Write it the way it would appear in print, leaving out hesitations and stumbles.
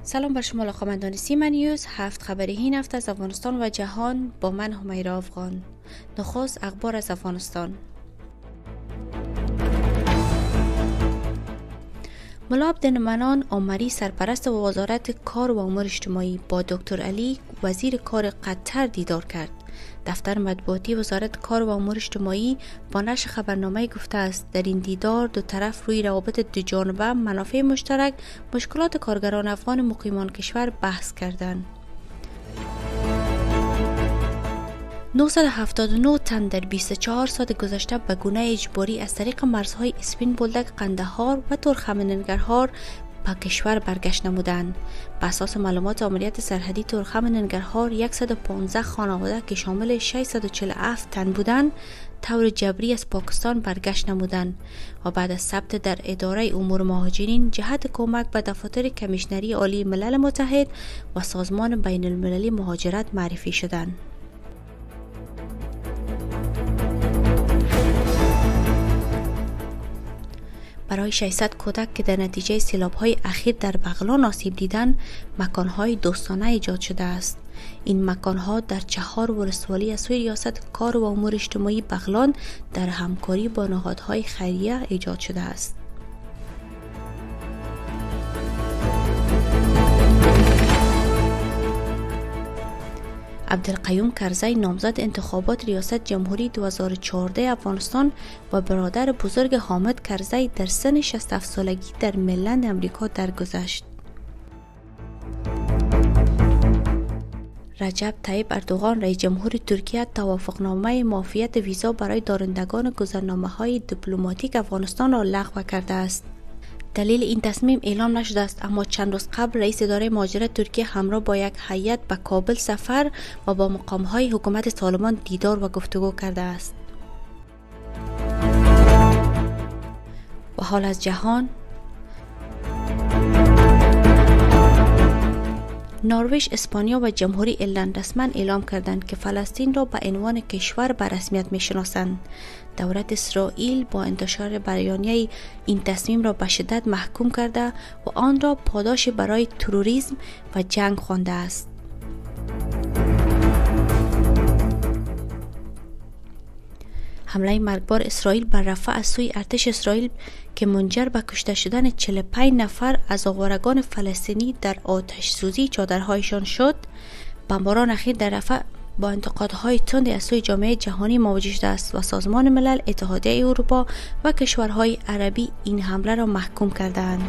سلام بر شما علاقه‌مندان سیما نیوز. 7 خبری این هفته از افغانستان و جهان با من همیرا افغان. نخست اخبار از افغانستان. ملا عبدالمنان عامری سرپرست وزارت کار و امور اجتماعی با دکتر علی وزیر کار قطر دیدار کرد. دفتر مطبوعاتی وزارت کار و امور اجتماعی با نشر خبرنامه گفته است در این دیدار دو طرف روی روابط دو جانبه، منافع مشترک، مشکلات کارگران افغان مقیمان کشور بحث کردند. 979 تن در 24 ساعت گذشته به گونه اجباری از طریق مرزهای اسپین بولدک، قندهار و ترخمننگرهار به کشور برگشت نمودند. به اساس معلومات آمریت سرحدی ترخمننگرهار 115 خانواده که شامل 647 تن بودند طور جبری از پاکستان برگشت نمودند و بعد از ثبت در اداره امور مهاجرین جهت کمک به دفاتر کمیشنری عالی ملل متحد و سازمان بین المللی مهاجرت معرفی شدند. برای 600 کودک که در نتیجه سیلاب‌های اخیر در بغلان آسیب دیدند، مکان‌های دوستانه ایجاد شده است. این مکان‌ها در 4 ولسوالی از سوی ریاست کار و امور اجتماعی بغلان در همکاری با نهادهای خیریه ایجاد شده است. عبدالقیوم کرزی نامزد انتخابات ریاست جمهوری 2014 افغانستان و برادر بزرگ حامد کرزی در سن 67 سالگی در مریلند امریکا درگذشت. رجب طیب اردوغان رئیس جمهور ترکیه توافقنامه معافیت ویزا برای دارندگان گذرنامه‌های دیپلماتیک افغانستان را لغو کرده است. دلیل این تصمیم اعلام نشده است، اما چند روز قبل رئیس اداره مهاجرت ترکیه همراه با یک هیئت به کابل سفر و با مقام‌های حکومت طالبان دیدار و گفتگو کرده است. و حال از جهان. نروژ، اسپانیا و جمهوری ایرلند رسما اعلام کردند که فلسطین را به عنوان کشور به رسمیت می‌شناسند. دولت اسرائیل با انتشار بیانیه این تصمیم را به شدت محکوم کرده و آن را پاداش برای تروریسم و جنگ خوانده است. حمله مرگبار اسرائیل بر رفح از سوی ارتش اسرائیل که منجر به کشته شدن 45 نفر از آوارگان فلسطینی در آتش سوزی چادرهایشان شد، بمباران اخیر در رفح با انتقادهای تند از سوی جامعه جهانی مواجه شده است و سازمان ملل، اتحادیه اروپا و کشورهای عربی این حمله را محکوم کردند.